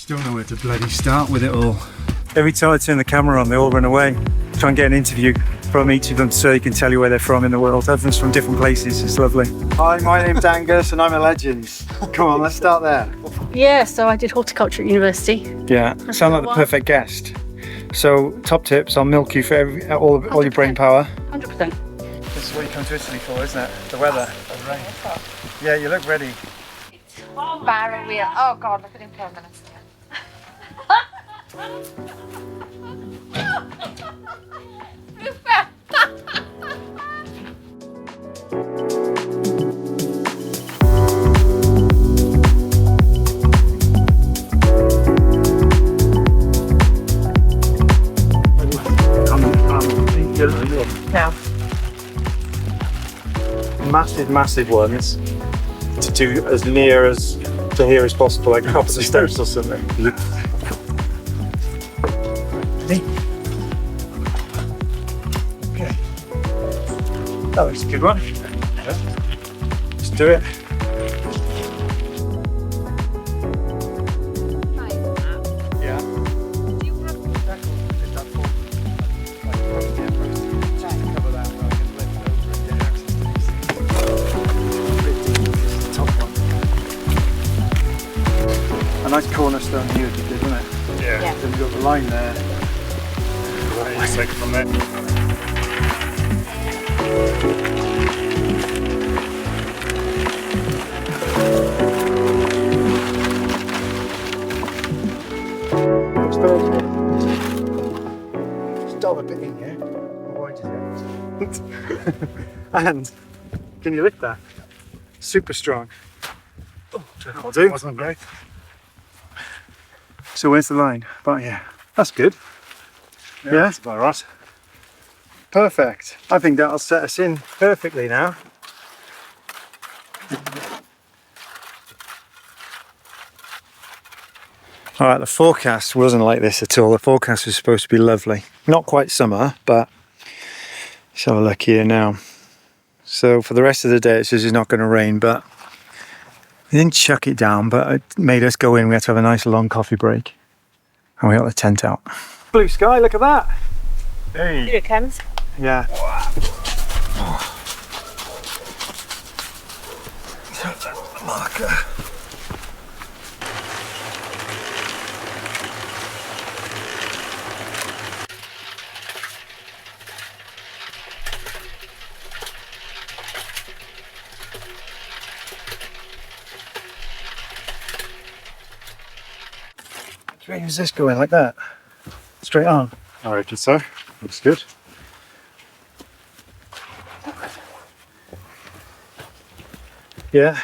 just don't know where to bloody start with it all. Every time I turn the camera on, they all run away. Try and get an interview from each of them so you can tell you where they're from in the world. Everyone's from different places. It's lovely. Hi, my name's Angus and I'm a legend. Come on, let's start there. Yeah, so I did horticulture at university. Yeah, sound like the perfect guest. So, top tips, I'll milk you for all your brain power. 100%. This is what you come to Italy for, isn't it? The weather, the rain. Yeah, you look ready. Barren wheel. Oh God, look at him permanent. Now. Massive ones to do as near as to here as possible, like top of the steps or something. Okay. That looks a good one. Yeah. Let's do it. Yeah. A nice cornerstone here, isn't it? Yeah. Then we've got the line there. Right, take it from there. Stop a bit in here. And can you lift that? Super strong. That'll do. Wasn't great. So where's the line? About here. That's good. Yeah, that's about right. Perfect. I think that'll set us in perfectly now. All right, the forecast wasn't like this at all. The forecast was supposed to be lovely. Not quite summer, but let's have a look here now. So for the rest of the day, it says it's not going to rain, but we didn't chuck it down, but it made us go in. We had to have a nice long coffee break. And we got the tent out. Blue sky, look at that. Hey. Here it comes. Yeah. Marker. Is this going like that? Straight on? I reckon so. Looks good. Yeah.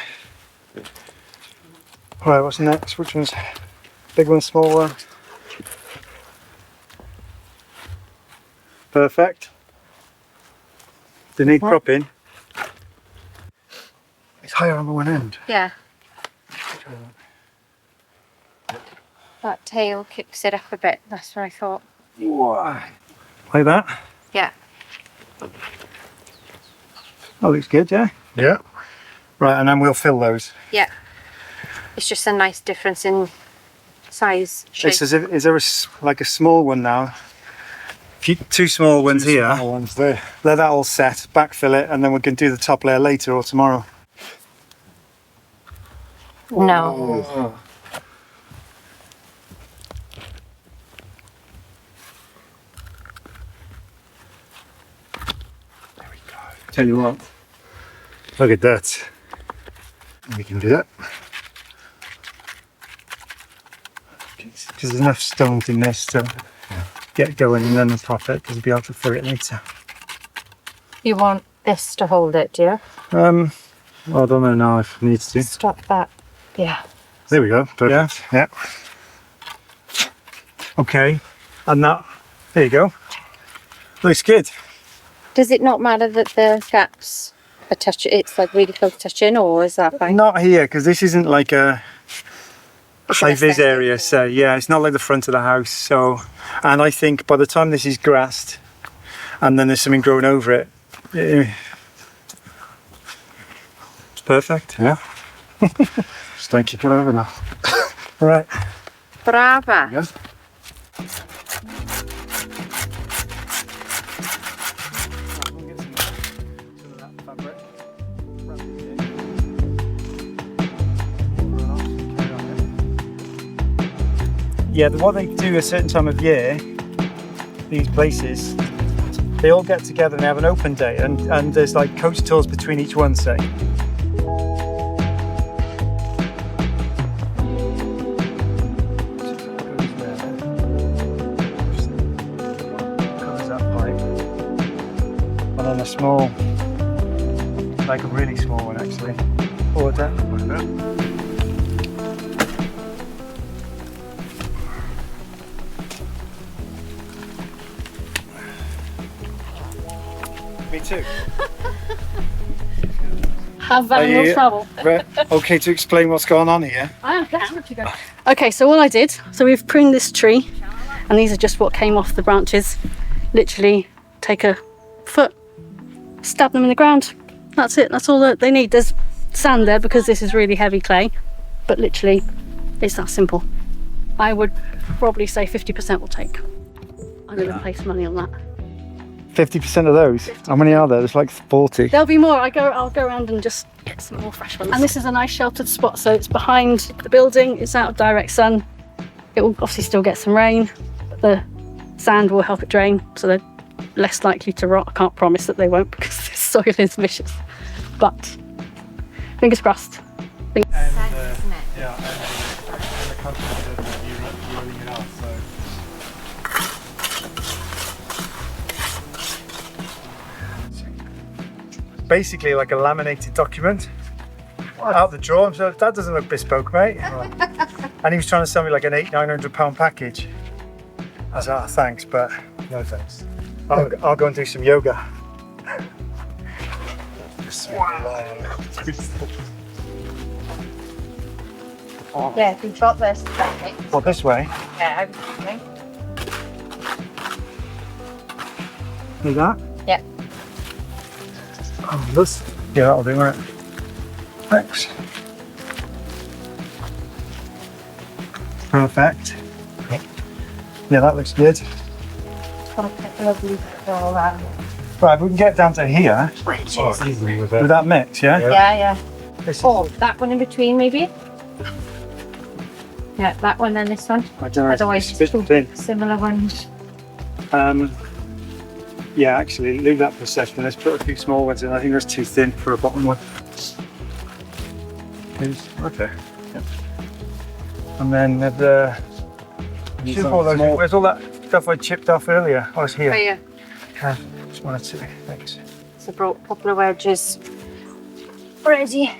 Alright, what's next? Which one's big one, small one? Perfect. They need propping. It's higher on the one end. Yeah. That tail kicks it up a bit. That's what I thought. Why? Like that? Yeah. That looks good, yeah? Yeah. Right, and then we'll fill those. Yeah. It's just a nice difference in size, shape. It's as if, is there like a small one now? Two small ones here. Small ones there. Let that all set, backfill it, and then we can do the top layer later or tomorrow. No. Oh. There we go. Tell you what. Look at that. We can do that. Because there's enough stones in this to get going and then the prop it, because we'll be able to fill it later. You want this to hold it, do you? Well, I don't know now if it needs to. Stop that. Yeah. There we go. Perfect. Yeah. Okay. And that, there you go. Looks good. Does it not matter that the gaps are touching? It's like really close touching, or is that fine? Not here, because this isn't like a high-vis area, so yeah, it's not like the front of the house. So, and I think by the time this is grassed, and then there's something growing over it, it's perfect. Yeah. Just don't kick it over now. Right. Brava. Yes. Yeah, what they do a certain time of year, these places, they all get together and they have an open day, and there's like coach tours between each one, say. Covers that pipe. And then a small, like a really small one actually. Order. Me too. Have Are animal you- trouble. Okay, to explain what's going on here. I am down to go. Okay, so all I did, so we've pruned this tree, and these are just what came off the branches. Literally take a foot, stab them in the ground. That's it, that's all that they need. There's sand there because this is really heavy clay, but literally it's that simple. I would probably say 50% will take. I'm going to place money on that. 50% of those? How many are there? There's like 40. There'll be more. I'll go around and just get some more fresh ones. And this is a nice sheltered spot, so it's behind the building. It's out of direct sun. It will obviously still get some rain, but the sand will help it drain, so they're less likely to rot. I can't promise that they won't because this soil is vicious, but fingers crossed. Yeah, and the country that you're rolling it out, so. Basically like a laminated document out the drawer. So that doesn't look bespoke, mate. And he was trying to sell me like an £900 package. I was like, oh, thanks, but no thanks. I'll go and do some yoga. Yeah, if you drop this. Well, this way. Yeah, Like that? yeah. Oh, this. Yeah, that'll do, right? Thanks. Perfect. Yeah, that looks good. Right, we can get down to here Easily with with that mix, yeah? Yeah. This is- Oh, that one in between, maybe? Yeah, that one and this one. I don't know. Otherwise, It's a bit thin. similar ones. Yeah, actually, leave that for a second. Let's put a few small ones in. I think that's too thin for a bottom one. Okay. Yep. And then the where's all that stuff I chipped off earlier? Oh, it's here. yeah. Just wanted to. Thanks. So brought a couple of wedges ready.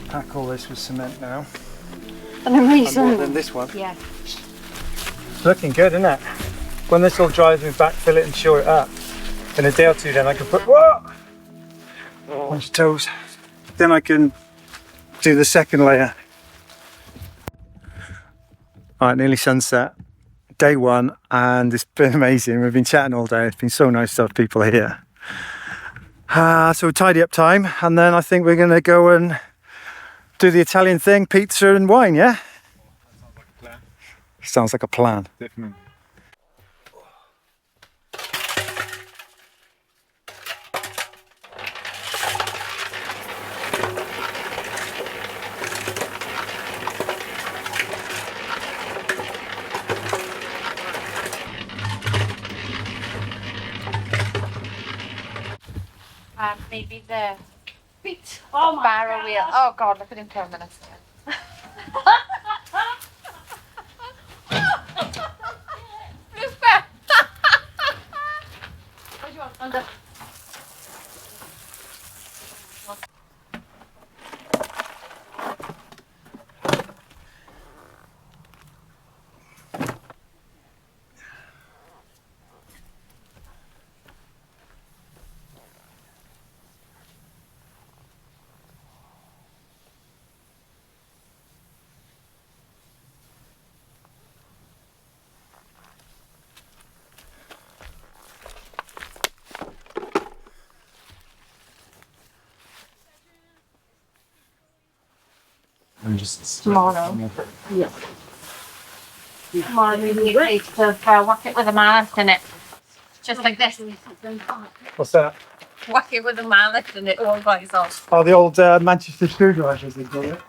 Pack all this with cement now. And I'm really And more than sorry. this one. Yeah. It's looking good, isn't it? When this all dries, we backfill it and shore it up. In a day or two, then I can put onto toes. Then I can do the second layer. All right, nearly sunset. Day one, and it's been amazing. We've been chatting all day. It's been so nice to have people here. So tidy up time, and then I think we're going to go and do the Italian thing, pizza and wine, yeah? Sounds like a plan. Definitely. Maybe the Feet. Oh my barrel wheel. Oh God, look at him turn minutes. What do you want? Under. and just Tomorrow. Yeah. Tomorrow we need to whack it with a mallet in it. Just like this. What's that? Whack it with a mallet and it all flies off. Oh, the old Manchester screwdrivers, they call it.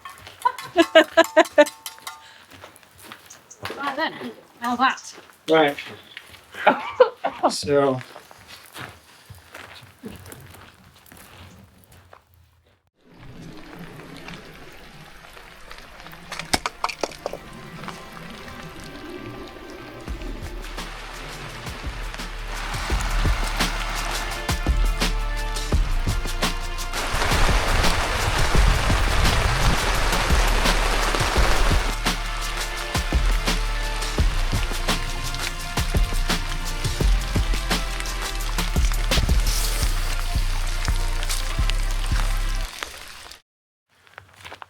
Right then, how's that? Right. So.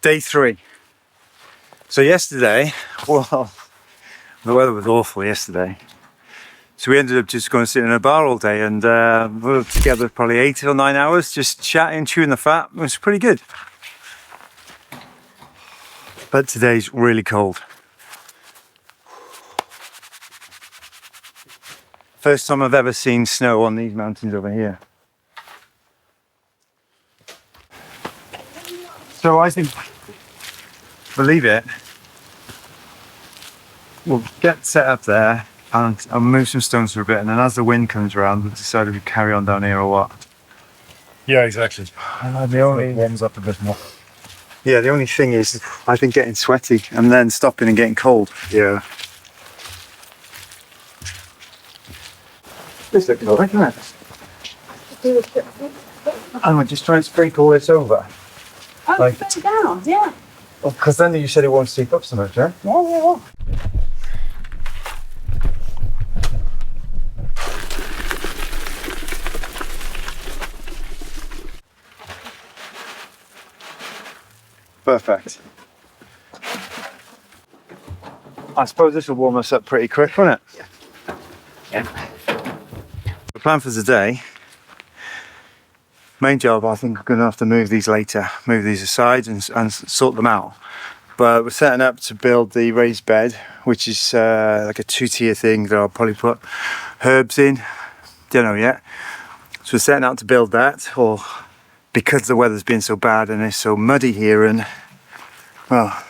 Day 3. So yesterday, well, the weather was awful yesterday. So we ended up just going to sit in a bar all day and we were together probably 8 or 9 hours, just chatting, chewing the fat. It was pretty good. But today's really cold. First time I've ever seen snow on these mountains over here. So I think, believe it, we'll get set up there and I'll move some stones for a bit, and then as the wind comes around, we'll decide if we carry on down here or what. yeah, exactly. The only, Warms up a bit more. yeah, the only thing is I've been getting sweaty and then stopping and getting cold. Yeah. This looks alright, doesn't it? And we're just trying to scrape all this over. Oh, Like- it's down, yeah. Because then you said it won't seep up so much, right? Yeah. Perfect. I suppose this will warm us up pretty quick, won't it? Yeah. The plan for today, main job, I think I'm going to have to move these later, move these aside and sort them out. But we're setting up to build the raised bed, which is like a 2-tier thing that I'll probably put herbs in. Don't know yet. So we're setting out to build that, or because the weather's been so bad and it's so muddy here, and well,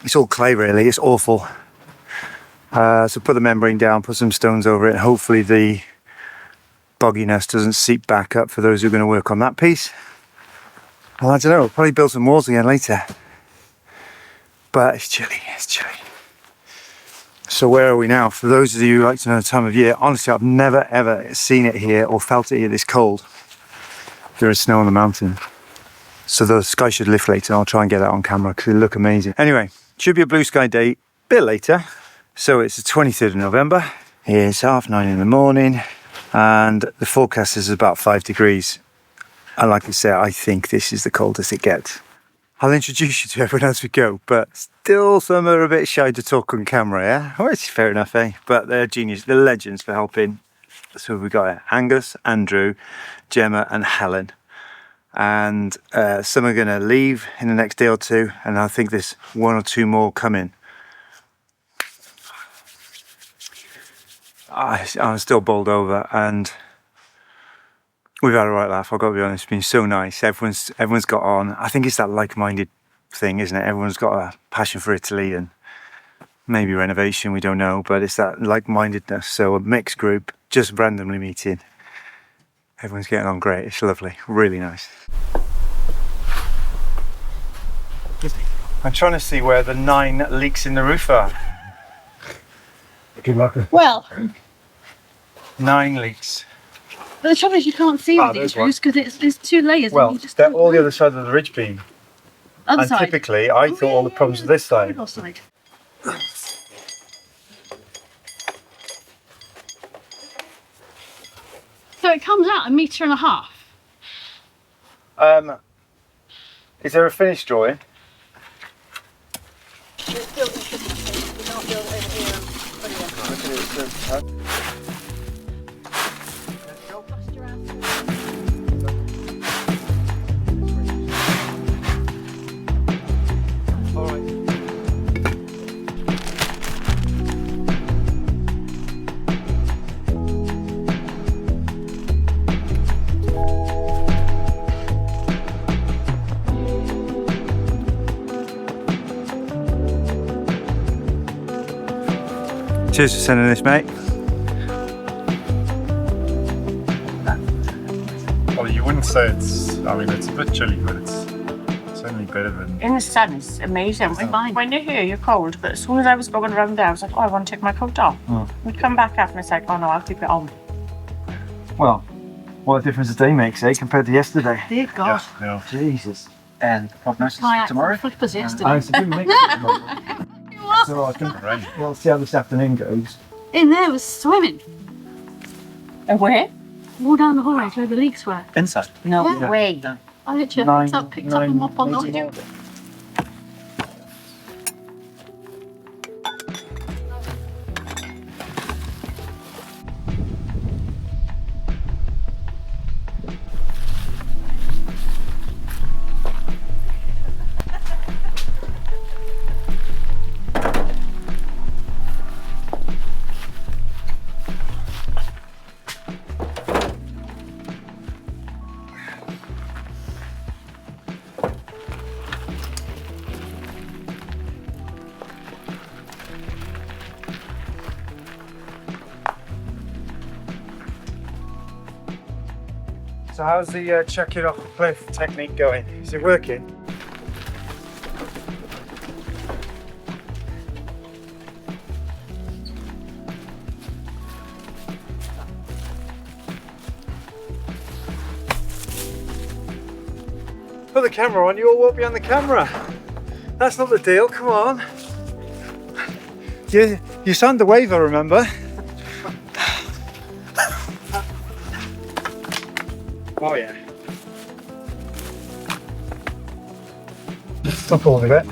it's all clay really, it's awful. So put the membrane down, put some stones over it, and hopefully the bogginess doesn't seep back up for those who are going to work on that piece. Well, I don't know, probably build some walls again later. But it's chilly, it's chilly. So where are we now? For those of you who like to know the time of year, honestly, I've never ever seen it here or felt it here this cold. There is snow on the mountain. So the sky should lift later. I'll try and get that on camera because it'll look amazing. Anyway, should be a blue sky day a bit later. So it's the 23rd of November. It's 9:30 in the morning and the forecast is about 5 degrees. And like I said, I think this is the coldest it gets. I'll introduce you to everyone as we go, but still some are a bit shy to talk on camera, yeah? Well, it's fair enough, eh? But they're genius, they're legends for helping. So we got Angus, Andrew, Jemma and Helen. And some are going to leave in the next day or two, and I think there's 1 or 2 more coming. I'm still bowled over, and we've had a right laugh, I've got to be honest. It's been so nice. Everyone's got on. I think it's that like-minded thing, isn't it? Everyone's got a passion for Italy and maybe renovation, we don't know, but it's that like-mindedness. So a mixed group, just randomly meeting. Everyone's getting on great. It's lovely, really nice. I'm trying to see where the 9 leaks in the roof are. Good luck. Well, 9 leaks. but the trouble is you can't see all there's these roofs because there's 2 layers. Well, and you just they're don't all the know. other side of the ridge beam. Other And side. typically, I thought all the problems were this side. Corridor side. So it comes out 1.5 meters. Is there a finished drawing? Cheers for sending this, mate. Well, you wouldn't say it's, I mean, it's a bit chilly, but it's certainly better than... In the sun, it's amazing. When you're here, you're cold, but as soon as I was going around there, I was like, oh, I want to take my coat off. We'd come back up and it's like, oh no, I'll keep it on. Well, what a difference a day makes, eh, compared to yesterday. Dear God. Yeah. Jesus. And prognosis My tomorrow? flippers yesterday. Oh, it's a good mix. So I can, we'll see how this afternoon goes. In there was swimming. And where? All down the hallway where the leaks were. Inside. No Yeah. way. I literally picked up a mop on the way. So how's the chuck it off the cliff technique going? Is it working? Put the camera on, you all walk behind the camera. That's not the deal, come on. You signed the waiver, remember? Oh yeah. Stop all of it.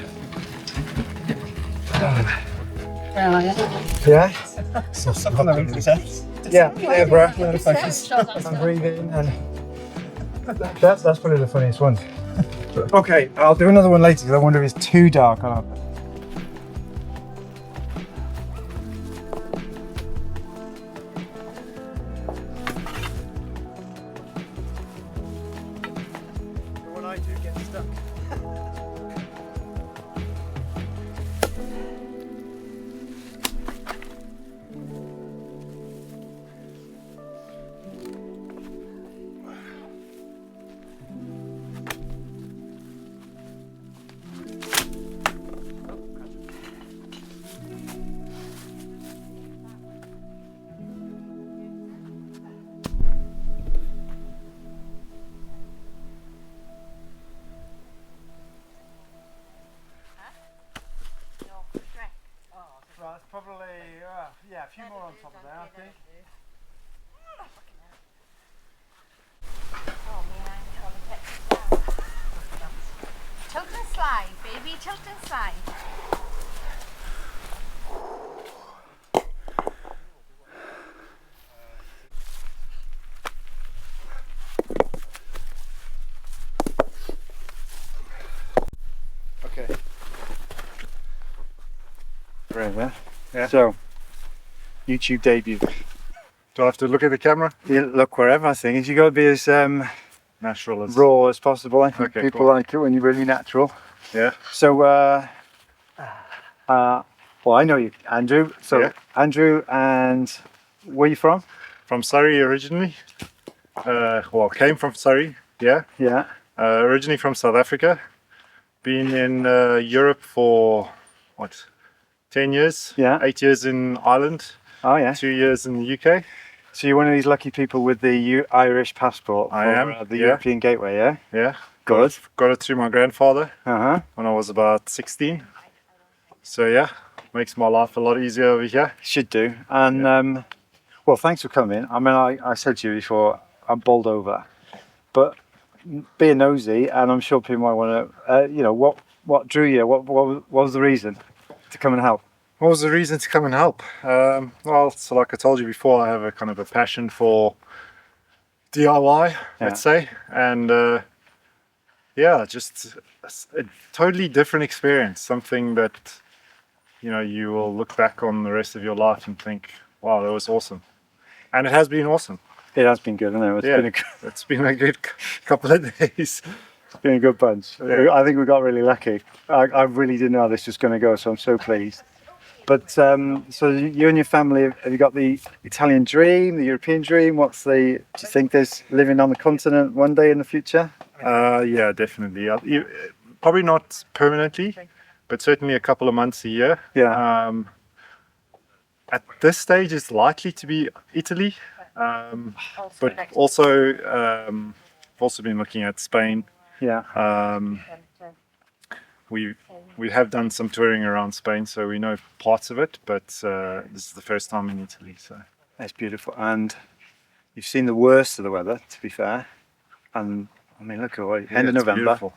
Yeah? Something that makes sense. Yeah, air breath, I'm breathing and that's probably the funniest one. Okay, I'll do another one later because I wonder if it's too dark on our... When I do get stuck. Right, that's probably, yeah, a few more on top of that, I think. Tilt and slide, baby, tilt and slide. Okay. Right, man. Yeah. So, YouTube debut. Do I have to look at the camera? You look wherever, I think. You got to be as Natural as... raw as possible. I think Okay, people cool. like it when you're really natural. Yeah. So, well, I know you, Andrew. So, Yeah. Andrew, and where are you from? From Surrey originally. Well, came from Surrey, yeah. Yeah. Originally from South Africa. Been in Europe for, what, 10 years? Yeah. 8 years in Ireland, Oh, yeah. 2 years in the UK. So you're one of these lucky people with the Irish passport. I for, am, the yeah. European Gateway, yeah? Yeah. Good. Got it through my grandfather Uh-huh. when I was about 16. So yeah, makes my life a lot easier over here. Should do. And, well, thanks for coming. I mean, I said to you before, I'm bowled over. But being nosy, and I'm sure people might want to, you know, what drew you? What was the reason to come and help? What was the reason to come and help? Well, so like I told you before, I have a kind of a passion for DIY, let's say. And yeah, just a totally different experience. Something that, you know, you will look back on the rest of your life and think, wow, that was awesome. And it has been awesome. It has been good, hasn't it? It's been a good couple of days. It's been a good bunch. Yeah. I think we got really lucky. I really didn't know how this was going to go, so I'm so pleased. But so you and your family, have you got the Italian dream, the European dream? Do you think there's living on the continent one day in the future? Yeah, definitely. Probably not permanently, but certainly a couple of months a year. Yeah. At this stage, it's likely to be Italy, but also I've also been looking at Spain. Yeah. We have done some touring around Spain, so we know parts of it, but this is the first time in Italy. So That's beautiful. And you've seen the worst of the weather, to be fair. And I mean, look at what, end of it's November. beautiful.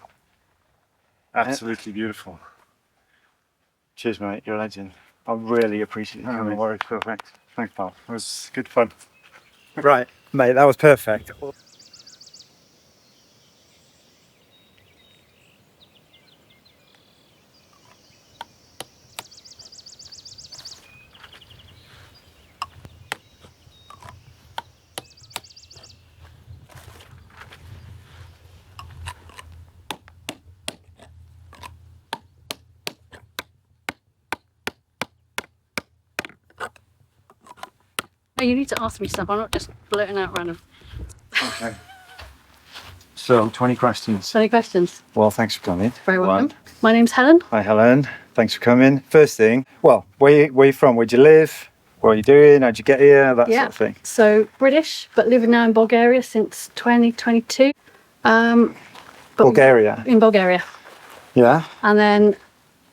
Absolutely beautiful. Cheers, mate. You're a legend. I really appreciate you coming. No worries. Thanks. Thanks, pal. It was good fun. Right, mate, that was perfect. No, you need to ask me stuff. I'm not just blurting out random. Okay. So, 20 questions. So any questions? Well, thanks for coming. Very welcome. One. My name's Helen. Hi, Helen. Thanks for coming. First thing, well, where you from? Where'd you live? What are you doing? How'd you get here? That sort of thing. So British, but living now in Bulgaria since 2022. But Bulgaria. In Bulgaria. Yeah. And then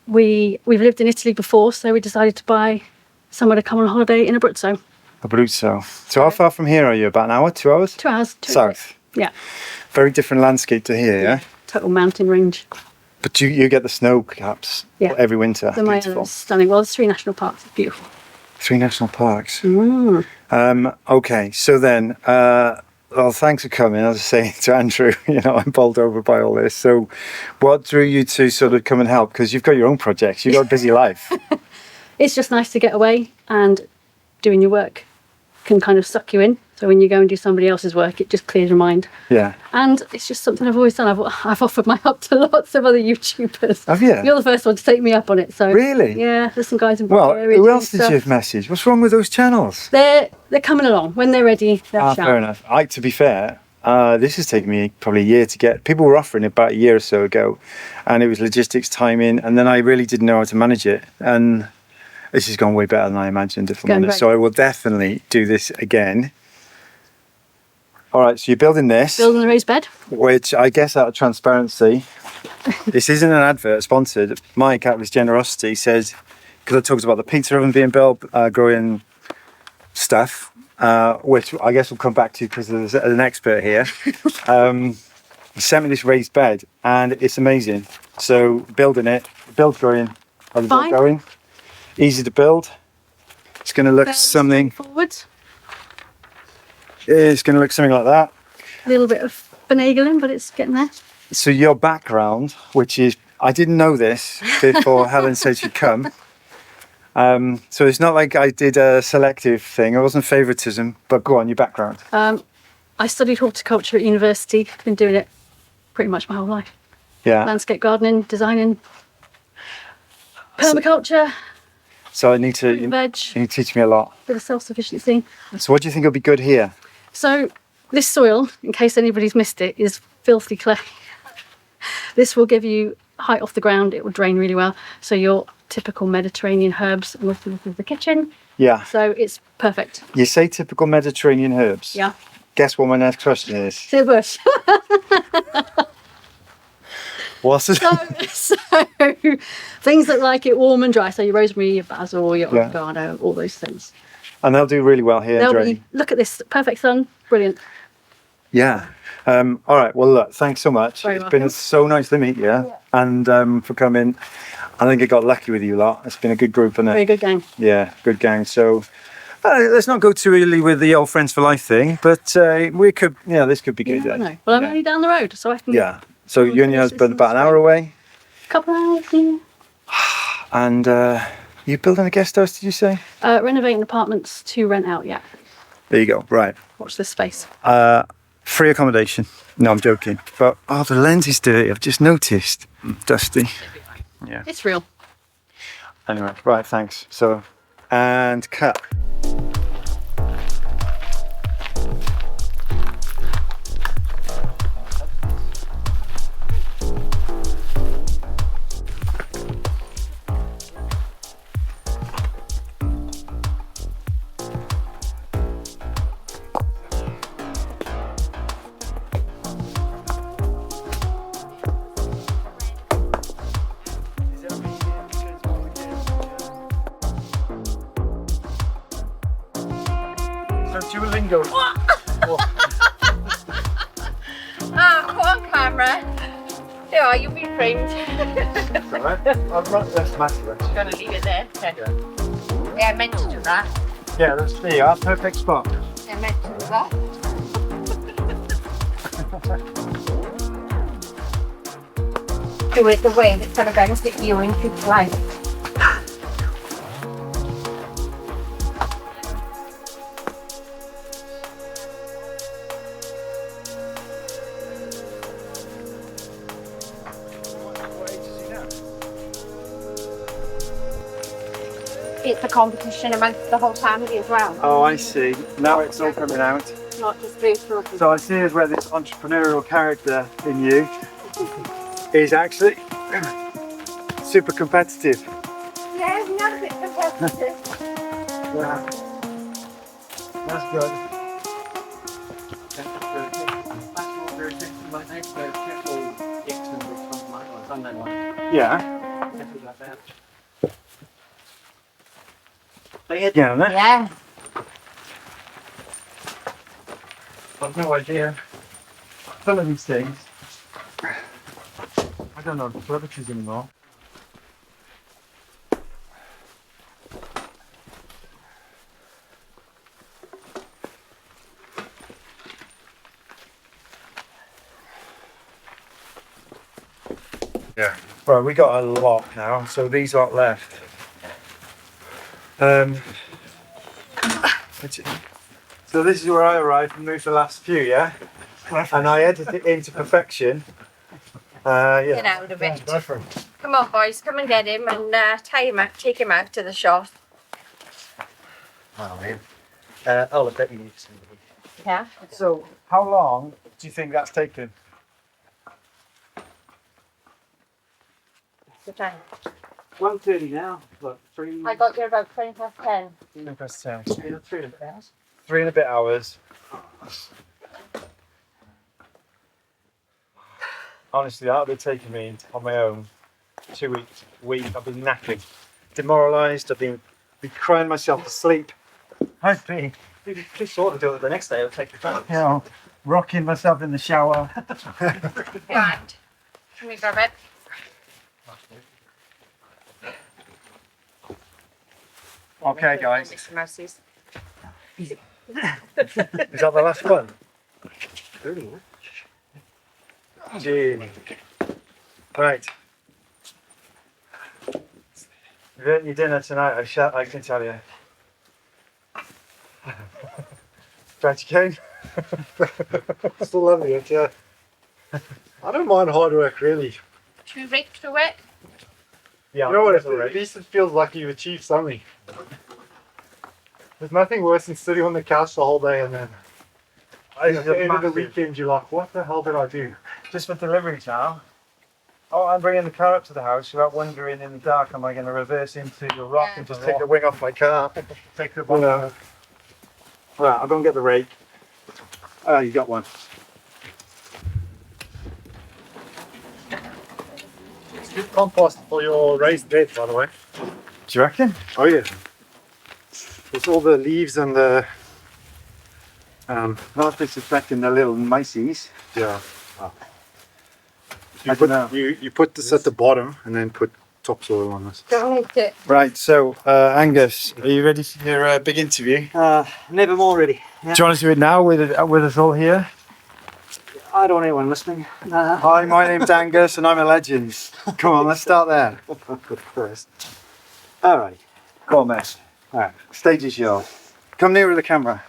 we've lived in Italy before, so we decided to buy somewhere to come on holiday in Abruzzo. Abruzzo. So how far from here are you? About an hour? 2 hours? 2 hours. South. Yeah. Very different landscape to here, yeah? Total mountain range. But you get the snow caps every winter. The Mayan is stunning. Well, there's 3 national parks. It's beautiful. 3 national parks. Mm. Okay, so then, well, thanks for coming. As I say to Andrew, I'm bowled over by all this. So what drew you to sort of come and help? Because you've got your own projects. You've got a busy life. It's just nice to get away, and doing your work can kind of suck you in. So when you go and do somebody else's work, it just clears your mind. Yeah. And it's just something I've always done. I've offered my help to lots of other YouTubers. Have you? You're the first one to take me up on it. So Really? Yeah, there's some guys in Well, Bulgaria who doing else did stuff. you message? What's wrong with those channels? They're coming along. When they're ready, they'll shout. Fair enough. To be fair, this has taken me probably a year to get. People were offering it about a year or so ago, and it was logistics, timing, and then I really didn't know how to manage it. And this has gone way better than I imagined, if I'm honest. So I will definitely do this again. All right, so you're building this. Building the raised bed. Which I guess out of transparency, this isn't an advert sponsored. Mike, out of his generosity, says, because I talked about the pizza oven being built, growing stuff, which I guess we'll come back to because there's an expert here. He sent me this raised bed and it's amazing. So building it, build going, how's the build going? Easy to build. It's going to look something. Forward. It's going to look something like that. A little bit of finagling, but it's getting there. So your background, which is, I didn't know this before Helen said she'd come. So it's not like I did a selective thing. It wasn't favoritism, but go on, your background. I studied horticulture at university. Been doing it pretty much my whole life. Yeah. Landscape gardening, designing, permaculture, So I need to, veg, you need to teach me a lot. bit of self-sufficiency. So what do you think will be good here? So this soil, in case anybody's missed it, is filthy clay. This will give you height off the ground. It will drain really well. So your typical Mediterranean herbs will fill the kitchen. Yeah. So it's perfect. You say typical Mediterranean herbs. Yeah. Guess what my next question is? See the bush. What's it? So things that like it warm and dry. So your rosemary, your basil, your oregano, all those things. And they'll do really well here. Look at this, perfect sun, brilliant. Yeah. All right. Well, look, thanks so much. Very It's been so nice to meet you and for coming. I think I got lucky with you lot. It's been a good group, isn't it? Very good gang. Yeah, good gang. So let's not go too early with the old friends for life thing, but we could, this could be good. Yeah, I know. Well, I'm only down the road, so I can. Yeah. So you and your husband about an hour away. Couple hours. Yeah. And you building a guest house? Did you say? Renovating apartments to rent out. Yeah. There you go. Right. Watch this space. Free accommodation. No, I'm joking. But the lens is dirty. I've just noticed. Dusty. Yeah. It's real. Anyway, right, thanks. So, and cut. So Duolingo. Ah, come on, camera. There you are, you've been framed. That's alright. I've run that's massive. Gonna leave it there. Okay. Yeah. Yeah, I meant to do that. Yeah, that's there you are. Perfect spot. I meant to do that. Do it the way that's gonna benefit you in future life. It's a competition amongst the whole family as well. Oh, I see. Now it's all coming out. Not just virtual. So I see is where this entrepreneurial character in you is actually super competitive. Yeah, nothing competitive. Yeah. That's good. Yeah. Yeah, man. Yeah. I've no idea. Some of these things, I don't know the celebrities anymore. Yeah. Right, we got a lot now, so these lot left. So this is where I arrived and moved the last few, yeah? And I edited it into perfection. Get Yeah. out of it. Come on, boys, come and get him and tie him out, take him out to the shop. Oh, man. I bet you need somebody. Yeah. So, how long do you think that's taken? Good time. 1:30 now. Look, 3. I got you about 20 past 10. 3 hours. 3 and a bit hours. Honestly, that would have taken me on my own 2 weeks. I've been napping, demoralised. I've been crying myself to sleep. I've been Just sort of do it the next day. It'll take the time. you know, rocking myself in the shower. Right. Can we grab it? Okay, guys. Mr. Mercy's. Is that the last one? Gee. Right. You've eaten your dinner tonight, I can tell you. Glad you came. Still loving it, yeah. I don't mind hard work, really. Should we rake through it? Yeah, You know what? that's At all right. least it feels like you've achieved something. There's nothing worse than sitting on the couch the whole day and then at the end of the weekend you're like, what the hell did I do? Just for deliveries now. Oh, I'm bringing the car up to the house without wondering in the dark, am I going to reverse into the rock and just take the wing off my car? Take the bottom off. Right, I'll go and get the rake. Oh, you got one. It's good compost for your raised bed, by the way. Do you reckon? Oh yeah. It's all the leaves and the Not disinfecting the little mices. yeah. I don't know. You put this at the bottom and then put topsoil on this. Don't need it. Right, so Angus, are you ready for your big interview? Never more ready. Yeah. Do you want to do it now with us all here? I don't want anyone listening. Hi, my name's Angus and I'm a legend. Come on, let's start there. First. Alright. Go on, mate. Alright. Stage is yours. Come nearer the camera.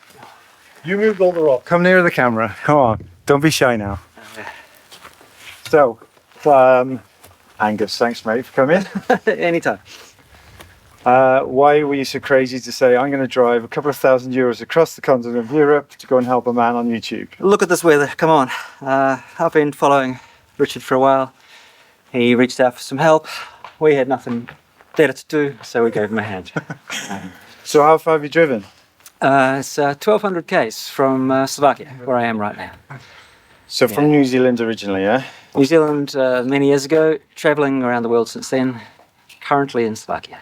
You moved all the rock. Come nearer the camera. Come on. Don't be shy now. So, Angus, thanks mate for coming. Anytime. Why were you so crazy to say, I'm going to drive a couple of €1,000 across the continent of Europe to go and help a man on YouTube? Look at this weather, come on. I've been following Richard for a while. He reached out for some help. We had nothing better to do, so we gave him a hand. So how far have you driven? It's 1,200 k's from Slovakia, where I am right now. So from New Zealand originally, yeah? New Zealand many years ago, travelling around the world since then, currently in Slovakia.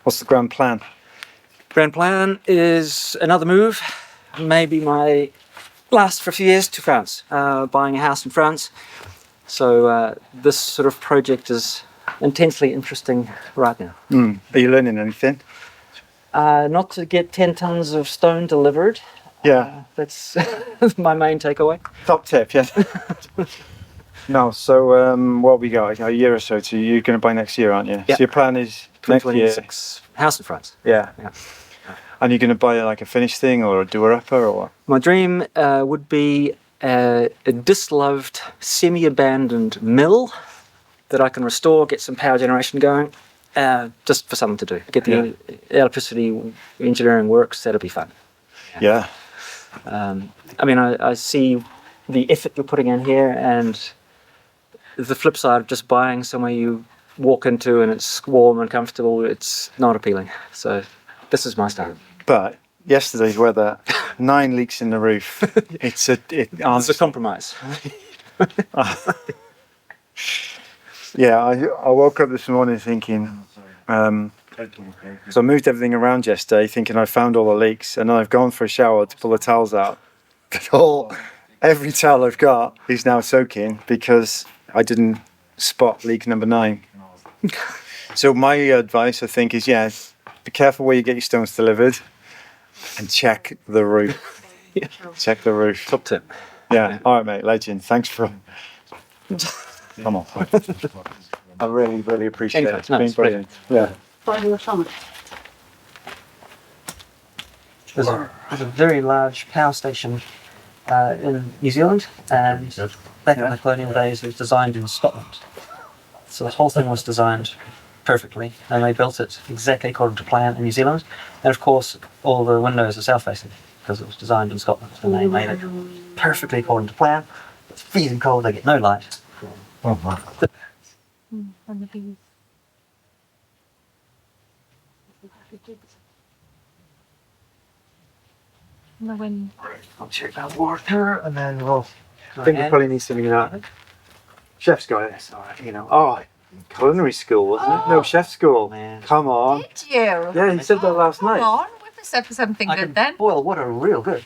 What's the grand plan? Grand plan is another move, maybe my last for a few years, to France, buying a house in France. So this sort of project is intensely interesting right now. Are you learning anything? Not to get 10 tons of stone delivered. Yeah. That's my main takeaway. Top tip, yes. No, so what we got? A year or so to you're going to buy next year, aren't you? Yeah. So your plan is next year. 2026. House in France. Yeah. And you're going to buy like a finished thing or a doer-upper or what? My dream would be a disloved, semi-abandoned mill that I can restore, get some power generation going, just for something to do. Get the electricity engineering works, that'll be fun. Yeah. I mean, I see the effort you're putting in here, and the flip side of just buying somewhere you walk into and it's warm and comfortable, it's not appealing. So this is my style. But yesterday's weather, 9 leaks in the roof. It's a compromise. Yeah, I woke up this morning thinking, so I moved everything around yesterday thinking I found all the leaks, and then I've gone for a shower to pull the towels out. But every towel I've got is now soaking because I didn't spot leak number 9. So my advice, I think, is be careful where you get your stones delivered and check the roof. Check the roof. Top tip. Yeah. All right, mate. Legend. Thanks for... Come on. I really, really appreciate it. It's been brilliant. Yeah. There's a very large power station in New Zealand, and back in the colonial days it was designed in Scotland. So the whole thing was designed perfectly, and they built it exactly according to plan in New Zealand. And of course all the windows are south facing because it was designed in Scotland, and they made it perfectly according to plan. It's freezing cold, they get no light. Oh, wow. And the bees. And the wind. I'll check that water and then we'll... I think we probably need something in that. Chef's got it. It's all right, culinary school, wasn't it? No, chef school. Man. Come on. Did you? Yeah, you said that last night. Come on, whip us up for something I good can then. boil water real good.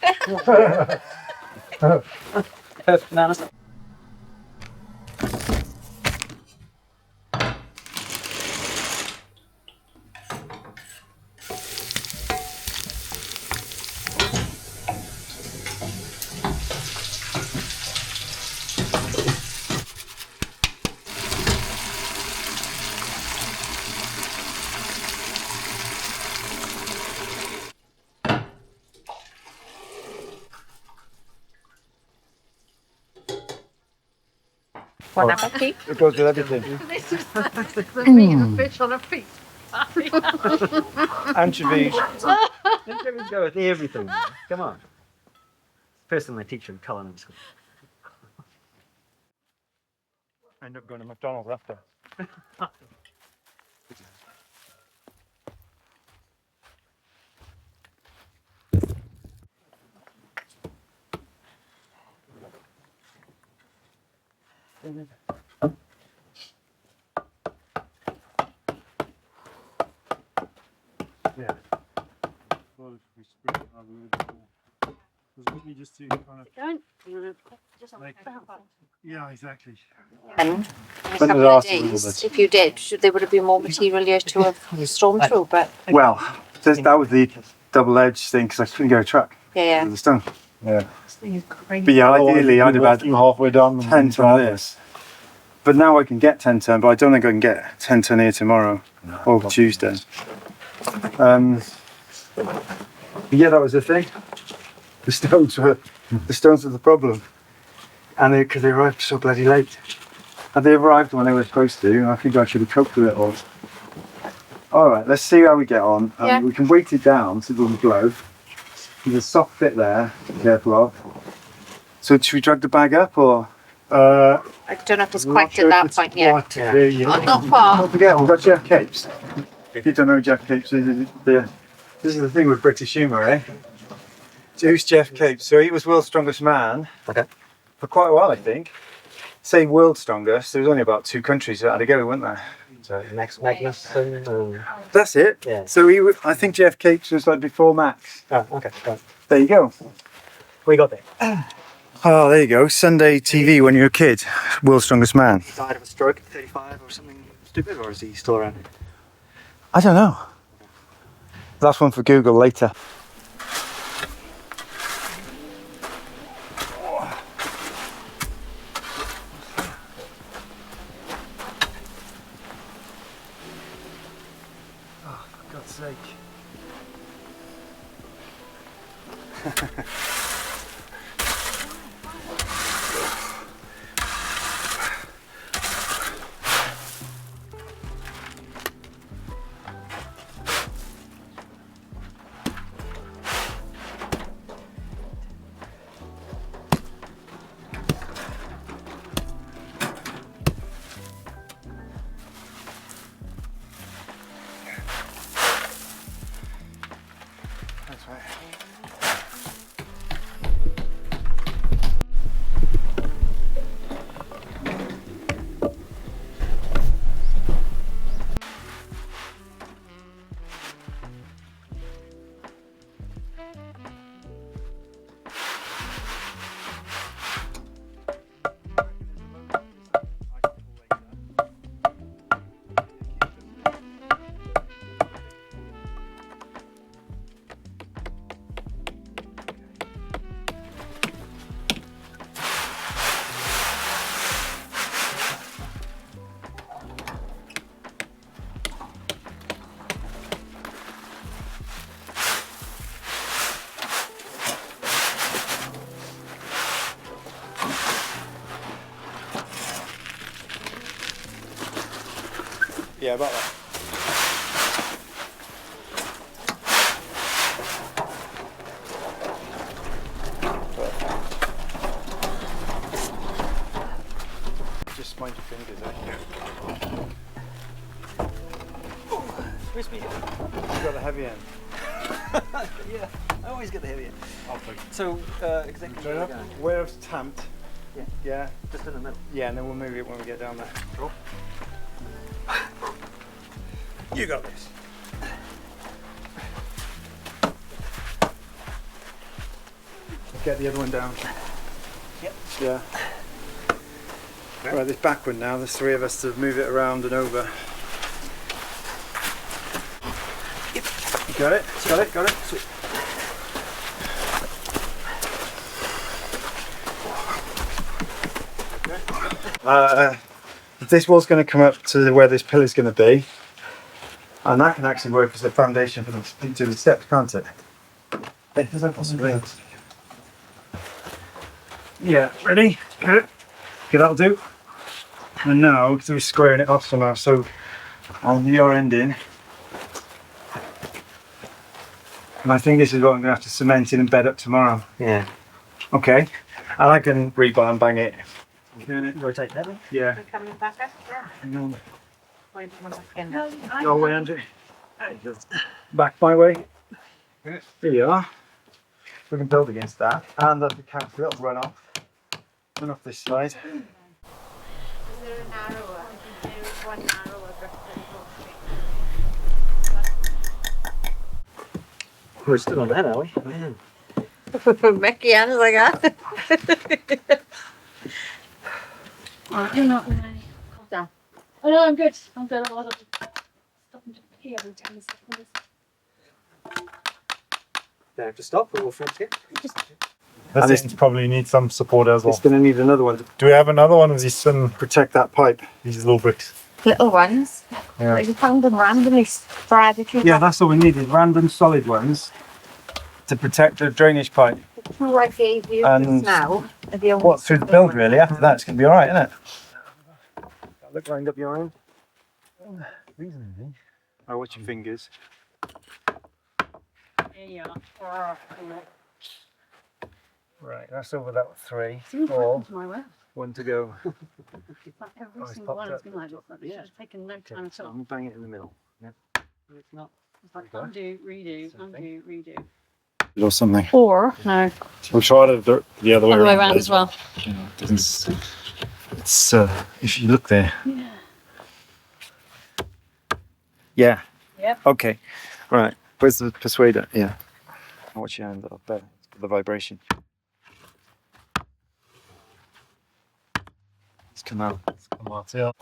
Perfect amount of stuff. Bon appetit. It goes with everything. This is the meat of fish on a feast. Anchovies. Let's go with everything. Come on. First thing they teach you in culinary school. End up going to McDonald's after. Yeah. Well, if we split it, I would. Because we just do kind of. Don't. Like, yeah, exactly. And When a couple it of lasts a little days, bit. if you did, there would have been more material here to have stormed through, but Well, that was the double-edged thing because I couldn't get a truck yeah. with the stone. Yeah. But yeah, ideally I'd have had halfway done. 10 ton of this. But now I can get 10 ton, but I don't think I can get 10 ton here tomorrow or Tuesday. Yeah, that was the thing. The stones were the problem, and because they arrived so bloody late. Had they arrived when they were supposed to, I think I should have coped with it all. All right, let's see how we get on. Yeah. We can weight it down so it doesn't blow. There's a soft bit there, be careful of. So should we drag the bag up or? I don't know if it's quite at that point yet. Not far. Don't forget, we've got Jeff Capes. If you don't know who Jeff Capes is, this is the thing with British humour, eh? So who's Jeff Capes? So he was world's strongest man. Okay. For quite a while, I think. Say world's strongest, there was only about 2 countries that had to go, weren't there? So Magnus and That's it. Yeah. So I think Jeff Capes was like before Max. oh, okay, right. There you go. We got there. Oh, there you go. Sunday TV when you're a kid. World's strongest man. Died of a stroke at 35 or something stupid, or is he still around? I don't know. That's one for Google later. Oh, for God's sake. That's right. Yeah, about that. Just mind your fingers, eh? Where's me? You got the heavy end. Yeah, I always get the heavy end. I'll take it. So, exactly where we're going. Where it's tamped. Yeah. Yeah. Just in the middle. Yeah, and then we'll move it when we get down there. Cool. You got this. Get the other one down. Yep. Yeah. Right, this back one now, there's 3 of us to move it around and over. Yep. You got it? Got it? Got it? Sweet. This wall's going to come up to where this pillar's going to be, and that can actually work as the foundation for the steps, can't it? There's no possibility. Yeah, ready? Good. Okay, that'll do. And now, because we're squaring it off somehow, so on your ending, and I think this is what I'm going to have to cement in and bed up tomorrow. Yeah. Okay, and I can rebar and bang it. Rotate that way. Yeah. Coming back up? Yeah. Hang on. Wait one second. Your way, Andrew. Back my way. Here you are. We can build against that. And the camp will run off. Run off this side. Is there a narrower? There is one narrower brick. We're still on that, are we? Man. Mickey and is like that. You're not in any. Calm down. Oh no, I'm good. I'm good. Otherwise I'll stop and here every 10 seconds. Don't have to stop, but we'll finish it. This thing probably needs some support as well. It's going to need another one to Do we have another one of these protect that pipe. these little bricks? Little ones. Yeah. Like you found them randomly sporadically. Yeah, that's all we needed. Random solid ones to protect the drainage pipe. The two I gave you And just now are the only What, through the build really? After that it's going to be alright, isn't it? Look lined up your end. Reasonably. I watch your fingers. There you are. Right, that's over that 3, See, 4, my word. 1 to go. Like every it's single popped one has up. been like this. Like, it should have taken no time at all. I'm bang it in the middle. It's not. It's like undo, redo, undo, redo. Or something. Or, no, We'll try it the other way other way around. around as well. It's if you look there. Yeah. Yeah. Yep. Okay. Right. Where's the persuader? Yeah. Watch your hand up there. The vibration. It's come out. Come on, yeah.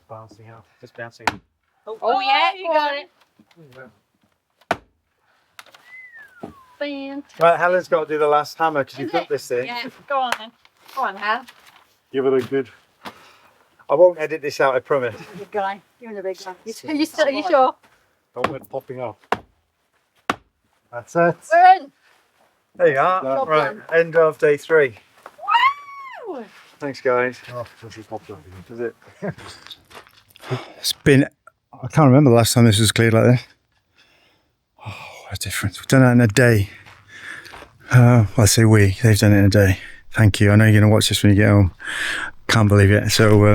Bouncing out. Just bouncing. Oh yeah, you got it. Fantastic. Right, Helen's got to do the last hammer because you've Is got it? this thing. Yeah, go on then. Go on, Hal. Give it a good. I won't edit this out, I promise. Big guy. You're the big guy. You sure? Don't let it popping up. That's it. We're in. There you are. Job Right, done. end of day 3. Woo! Thanks, guys. Oh, this is popped up. Is it? It's been. I can't remember the last time this was cleared like this. Oh, what a difference. We've done that in a day. Well, I say we. They've done it in a day. Thank you. I know you're going to watch this when you get home. Can't believe it. So,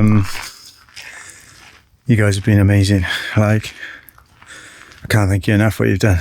you guys have been amazing. Like, I can't thank you enough for what you've done.